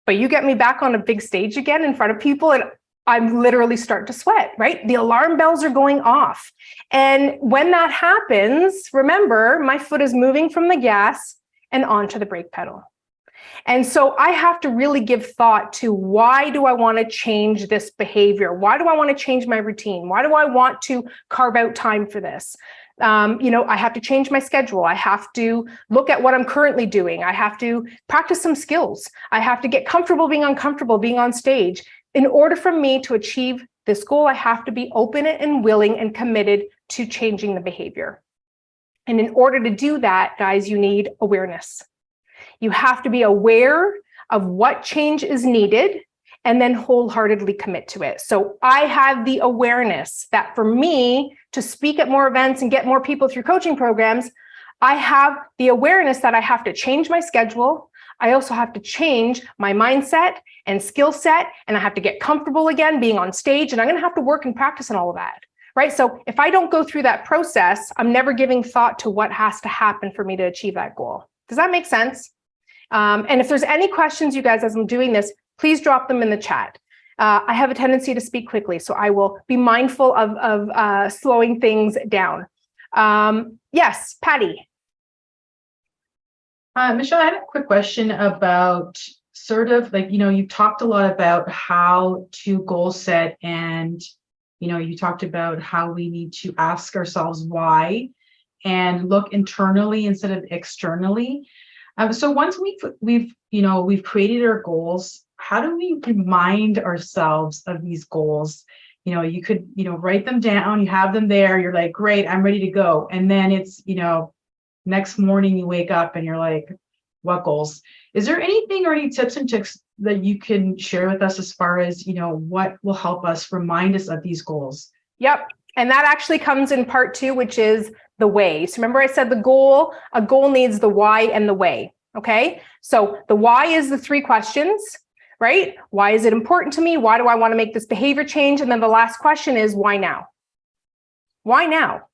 but you get me back on a big stage again in front of people and I'm literally starting to sweat, right? The alarm bells are going off. And when that happens, remember, my foot is moving from the gas and onto the brake pedal. And so I have to really give thought to, why do I want to change this behavior? Why do I want to change my routine? Why do I want to carve out time for this? I have to change my schedule. I have to look at what I'm currently doing. I have to practice some skills. I have to get comfortable being uncomfortable, being on stage. In order for me to achieve this goal, I have to be open and willing and committed to changing the behavior. And in order to do that, guys, you need awareness. You have to be aware of what change is needed and then wholeheartedly commit to it. So I have the awareness that for me to speak at more events and get more people through coaching programs, I have the awareness that I have to change my schedule. I also have to change my mindset and skill set, and I have to get comfortable again being on stage, and I'm going to have to work and practice on all of that, right? So if I don't go through that process, I'm never giving thought to what has to happen for me to achieve that goal. Does that make sense? And if there's any questions, you guys, as I'm doing this, please drop them in the chat. I have a tendency to speak quickly, so I will be mindful of slowing things down. Yes, Patty. Michelle, I had a quick question about sort of like, you talked a lot about how to goal set, and, you talked about how we need to ask ourselves why and look internally instead of externally. So once we've created our goals, how do we remind ourselves of these goals? You could, write them down, you have them there, you're like, great, I'm ready to go. And then it's, next morning you wake up and you're like, what goals? Is there anything or any tips and tricks that you can share with us as far as, what will help us remind us of these goals? Yep. And that actually comes in part 2, which is the way. So remember I said a goal needs the why and the way. Okay. So the why is the 3 questions, right? Why is it important to me? Why do I want to make this behavior change? And then the last question is, why now? Why now?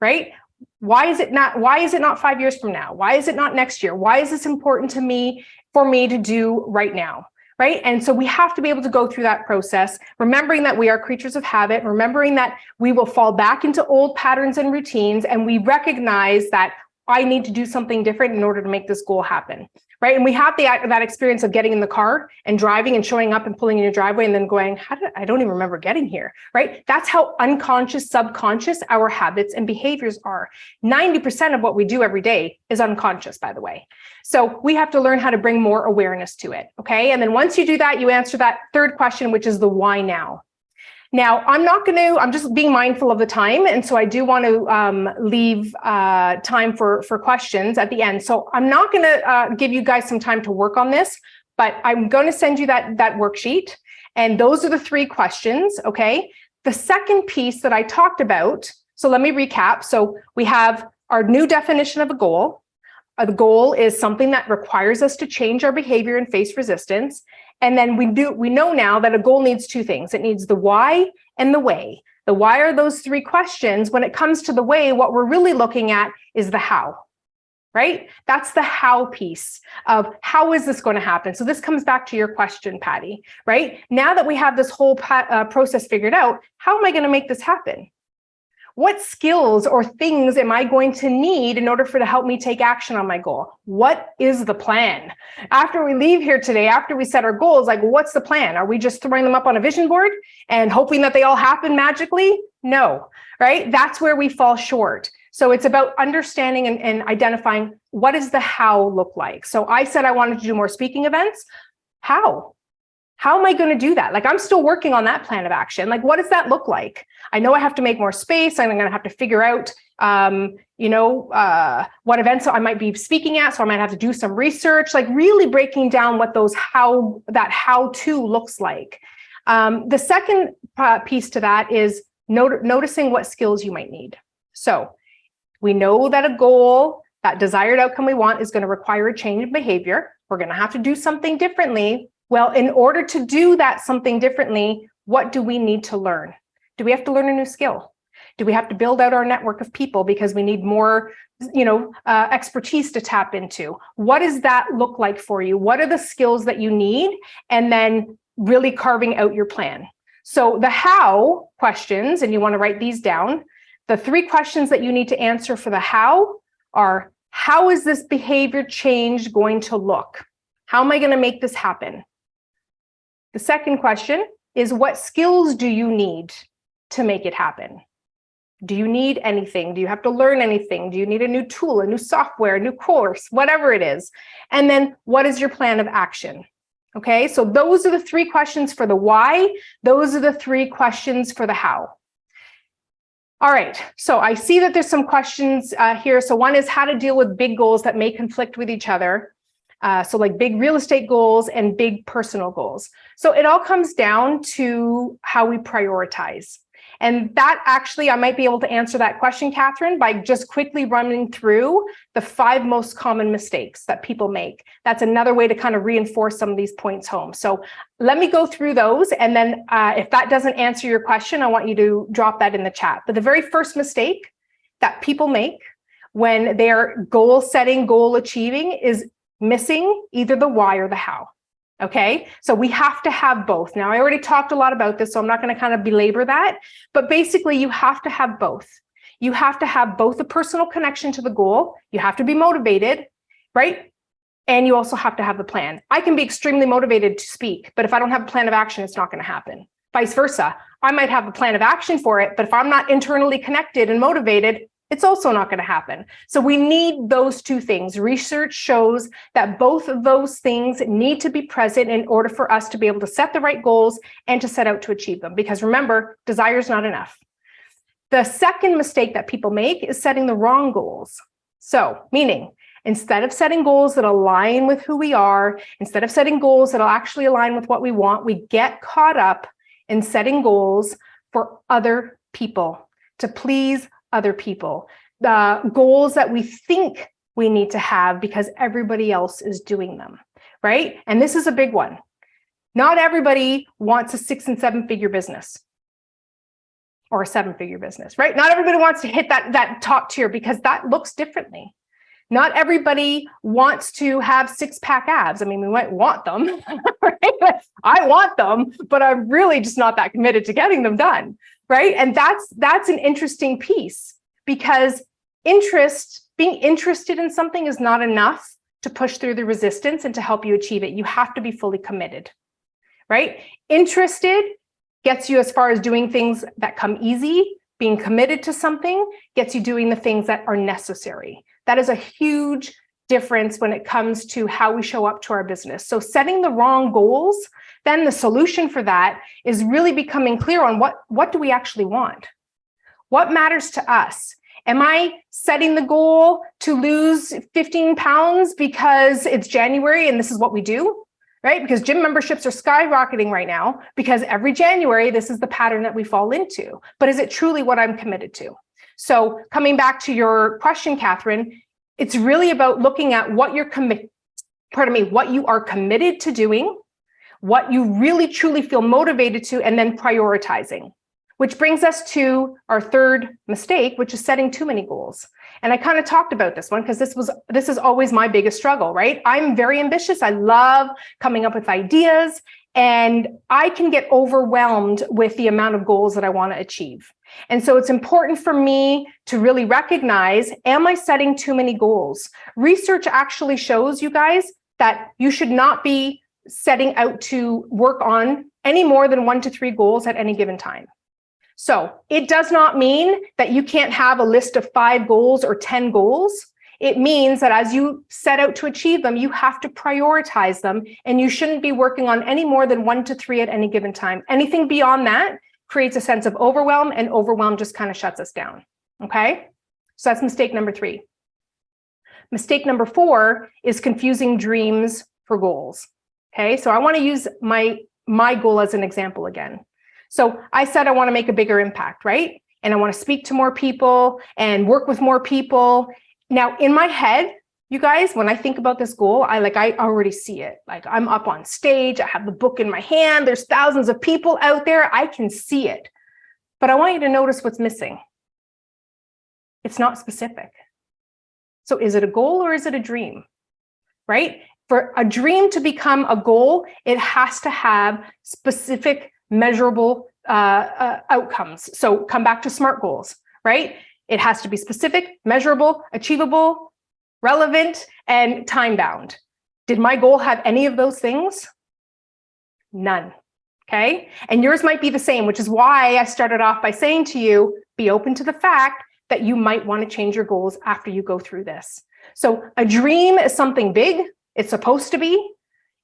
right? Why is it not 5 years from now? Why is it not next year? Why is this important to me for me to do right now? Right? And so we have to be able to go through that process, remembering that we are creatures of habit, remembering that we will fall back into old patterns and routines, and we recognize that I need to do something different in order to make this goal happen. Right? And we have that experience of getting in the car and driving and showing up and pulling in your driveway and then going, I don't even remember getting here, right? That's how unconscious, subconscious our habits and behaviors are. 90% of what we do every day is unconscious, by the way. So we have to learn how to bring more awareness to it, okay? And then once you do that, you answer that third question, which is the why now. Now, I'm just being mindful of the time. And so I do want to leave time for questions at the end. So I'm not going to give you guys some time to work on this, but I'm going to send you that worksheet. And those are the 3 questions, okay? The second piece that I talked about, so let me recap. So we have our new definition of a goal. The goal is something that requires us to change our behavior and face resistance. And then we know now that a goal needs 2 things. It needs the why and the way. The why are those 3 questions. When it comes to the way, what we're really looking at is the how, right? That's the how piece of how is this going to happen? So this comes back to your question, Patty, right? Now that we have this whole process figured out, how am I going to make this happen? What skills or things am I going to need in order to help me take action on my goal? What is the plan? After we leave here today, after we set our goals, like what's the plan? Are we just throwing them up on a vision board and hoping that they all happen magically? No, right? That's where we fall short. So it's about understanding and identifying what does the how look like. So I said I wanted to do more speaking events. How? How am I going to do that? Like, I'm still working on that plan of action. Like, what does that look like? I know I have to make more space. I'm going to have to figure out, what events I might be speaking at. So I might have to do some research, like really breaking down what that how-to looks like. The second piece to that is noticing what skills you might need. So we know that a goal, that desired outcome we want, is going to require a change in behavior. We're going to have to do something differently. Well, in order to do that something differently, what do we need to learn? Do we have to learn a new skill? Do we have to build out our network of people because we need more, expertise to tap into? What does that look like for you? What are the skills that you need? And then really carving out your plan. So the how questions, and you want to write these down, the 3 questions that you need to answer for the how are, how is this behavior change going to look? How am I going to make this happen? The second question is, what skills do you need to make it happen? Do you need anything? Do you have to learn anything? Do you need a new tool, a new software, a new course, whatever it is? And then what is your plan of action? Okay, so those are the 3 questions for the why. Those are the 3 questions for the how. All right, so I see that there's some questions here. So one is how to deal with big goals that may conflict with each other. So like big real estate goals and big personal goals. So it all comes down to how we prioritize. And that actually, I might be able to answer that question, Catherine, by just quickly running through the 5 most common mistakes that people make. That's another way to kind of reinforce some of these points home. So let me go through those. And then if that doesn't answer your question, I want you to drop that in the chat. But the very first mistake that people make when they're goal setting, goal achieving is missing either the why or the how. Okay, so we have to have both. Now, I already talked a lot about this, so I'm not going to kind of belabor that, but basically you have to have both. You have to have both a personal connection to the goal. You have to be motivated, right? And you also have to have the plan. I can be extremely motivated to speak, but if I don't have a plan of action, it's not going to happen. Vice versa. I might have a plan of action for it, but if I'm not internally connected and motivated, it's also not going to happen. So we need those 2 things. Research shows that both of those things need to be present in order for us to be able to set the right goals and to set out to achieve them. Because remember, desire is not enough. The second mistake that people make is setting the wrong goals. So, meaning, instead of setting goals that align with who we are, instead of setting goals that will actually align with what we want, we get caught up in setting goals for other people, to please other people, the goals that we think we need to have because everybody else is doing them, right? And this is a big one. Not everybody wants a 6- and 7-figure business. or a 7-figure business, right? Not everybody wants to hit that top tier because that looks differently. Not everybody wants to have 6-pack abs. I mean, we might want them, right? I want them, but I'm really just not that committed to getting them done, right? And that's an interesting piece, because being interested in something is not enough to push through the resistance and to help you achieve it. You have to be fully committed, right? Interested gets you as far as doing things that come easy. Being committed to something gets you doing the things that are necessary. That is a huge difference when it comes to how we show up to our business. So setting the wrong goals, then the solution for that is really becoming clear on what do we actually want? What matters to us? Am I setting the goal to lose 15 pounds because it's January and this is what we do? Right? Because gym memberships are skyrocketing right now because every January, this is the pattern that we fall into. But is it truly what I'm committed to? So coming back to your question, Catherine, it's really about looking at what what you are committed to doing, what you really truly feel motivated to, and then prioritizing. Which brings us to our third mistake, which is setting too many goals. And I kind of talked about this one because this is always my biggest struggle, right? I'm very ambitious. I love coming up with ideas, and I can get overwhelmed with the amount of goals that I want to achieve. And so it's important for me to really recognize, am I setting too many goals? Research actually shows, you guys, that you should not be setting out to work on any more than 1 to 3 goals at any given time. So it does not mean that you can't have a list of 5 goals or 10 goals. It means that as you set out to achieve them, you have to prioritize them, and you shouldn't be working on any more than 1 to 3 at any given time. Anything beyond that creates a sense of overwhelm, and overwhelm just kind of shuts us down. Okay? So that's mistake number 3. Mistake number 4 is confusing dreams for goals. Okay? So I want to use my goal as an example again. So I said I want to make a bigger impact, right? And I want to speak to more people and work with more people. Now, in my head, you guys, when I think about this goal, I already see it. Like, I'm up on stage, I have the book in my hand, there's thousands of people out there, I can see it. But I want you to notice what's missing. It's not specific. So is it a goal or is it a dream, right? For a dream to become a goal, it has to have specific measurable outcomes. So come back to SMART goals, right? It has to be specific, measurable, achievable, relevant, and time-bound. Did my goal have any of those things? None. Okay? And yours might be the same, which is why I started off by saying to you, be open to the fact that you might want to change your goals after you go through this. So a dream is something big. It's supposed to be.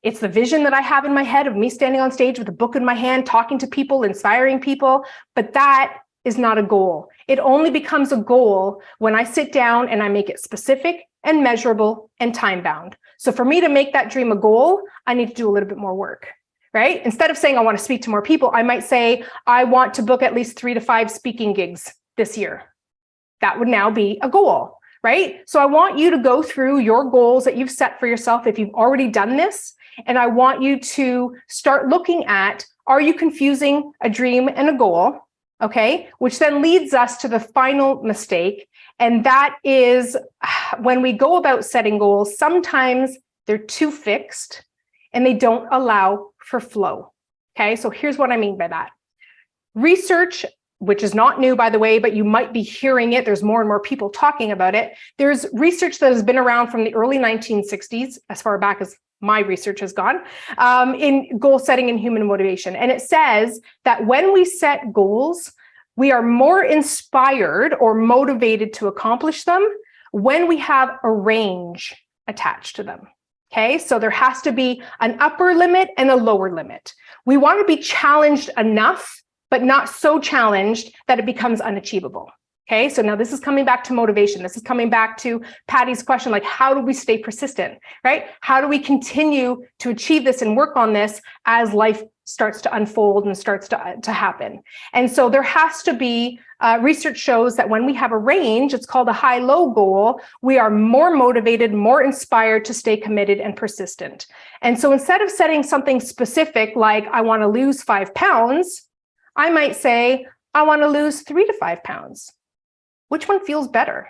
It's the vision that I have in my head of me standing on stage with a book in my hand, talking to people, inspiring people, but that is not a goal. It only becomes a goal when I sit down and I make it specific and measurable and time-bound. So for me to make that dream a goal, I need to do a little bit more work, right? Instead of saying I want to speak to more people, I might say I want to book at least 3 to 5 speaking gigs this year. That would now be a goal, right? So I want you to go through your goals that you've set for yourself if you've already done this. And I want you to start looking at, are you confusing a dream and a goal? Okay, which then leads us to the final mistake. And that is when we go about setting goals, sometimes they're too fixed and they don't allow for flow. Okay, so here's what I mean by that. Research, which is not new, by the way, but you might be hearing it. There's more and more people talking about it. There's research that has been around from the early 1960s, as far back as my research has gone, in goal setting and human motivation. And it says that when we set goals, we are more inspired or motivated to accomplish them when we have a range attached to them. Okay, so there has to be an upper limit and a lower limit. We want to be challenged enough, but not so challenged that it becomes unachievable. Okay, so now this is coming back to motivation. This is coming back to Patty's question, like, how do we stay persistent, right? How do we continue to achieve this and work on this as life starts to unfold and starts to happen? And so there has to be, research shows that when we have a range, it's called a high-low goal, we are more motivated, more inspired to stay committed and persistent. And so instead of setting something specific, like I want to lose 5 pounds, I might say, I want to lose 3 to 5 pounds. Which one feels better?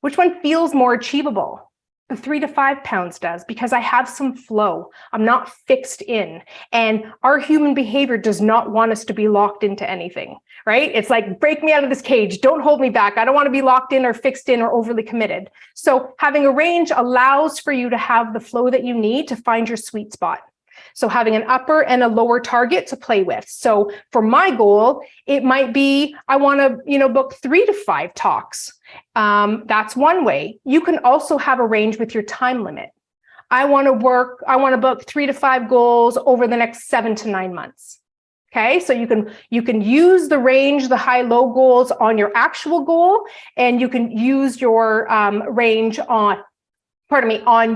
Which one feels more achievable? The 3 to 5 pounds does, because I have some flow. I'm not fixed in. And our human behavior does not want us to be locked into anything, right? It's like, break me out of this cage. Don't hold me back. I don't want to be locked in or fixed in or overly committed. So having a range allows for you to have the flow that you need to find your sweet spot. So having an upper and a lower target to play with. So for my goal, it might be, I want to, book 3 to 5 talks. That's one way. You can also have a range with your time limit. I want to book 3 to 5 goals over the next 7 to 9 months. Okay, so you can use the range, the high-low goals on your actual goal, and you can use your range on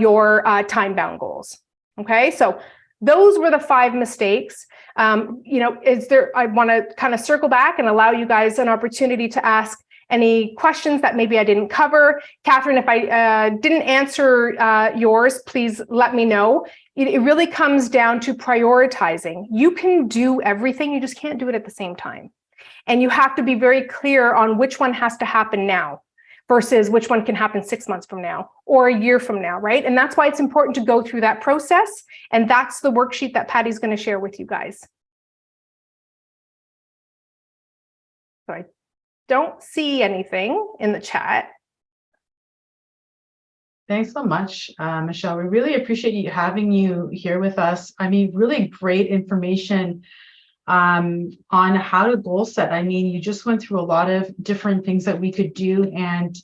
your time-bound goals. Okay, so those were the 5 mistakes. I want to kind of circle back and allow you guys an opportunity to ask any questions that maybe I didn't cover. Catherine, if I didn't answer yours, please let me know. It really comes down to prioritizing. You can do everything, you just can't do it at the same time. And you have to be very clear on which one has to happen now versus which one can happen 6 months from now or a year from now, right? And that's why it's important to go through that process. And that's the worksheet that Patty's going to share with you guys. So I don't see anything in the chat. Thanks so much, Michelle. We really appreciate having you here with us. I mean, really great information on how to goal set. I mean, you just went through a lot of different things that we could do. And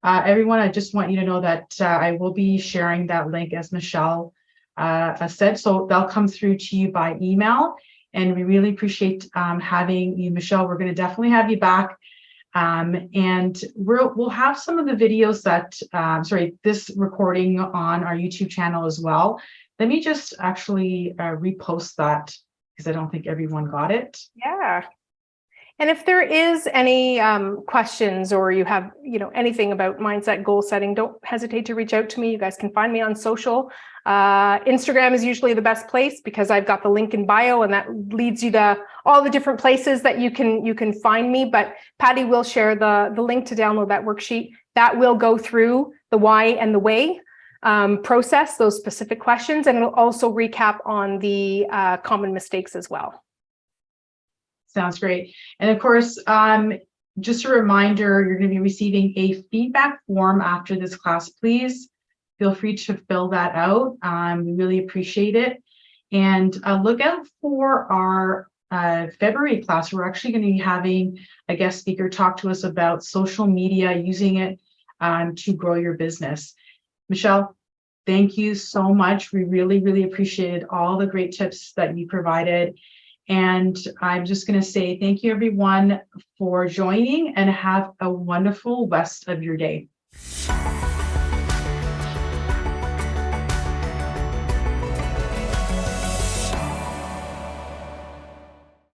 everyone, I just want you to know that I will be sharing that link, as Michelle said. So they'll come through to you by email. And we really appreciate having you, Michelle. We're going to definitely have you back. And we'll have some of the videos that, this recording on our YouTube channel as well. Let me just actually repost that, because I don't think everyone got it. Yeah. And if there is any questions, or you have, anything about mindset goal setting, don't hesitate to reach out to me. You guys can find me on social. Instagram is usually the best place, because I've got the link in bio, and that leads you to all the different places that you can find me. But Patty will share the link to download that worksheet. That will go through the why and the way process, those specific questions, and it'll also recap on the common mistakes as well. Sounds great. And of course, just a reminder, you're going to be receiving a feedback form after this class. Please feel free to fill that out. We really appreciate it. And look out for our February class. We're actually going to be having a guest speaker talk to us about social media, using it to grow your business. Michelle, thank you so much. We really, really appreciated all the great tips that you provided. And I'm just going to say thank you, everyone, for joining, and have a wonderful rest of your day.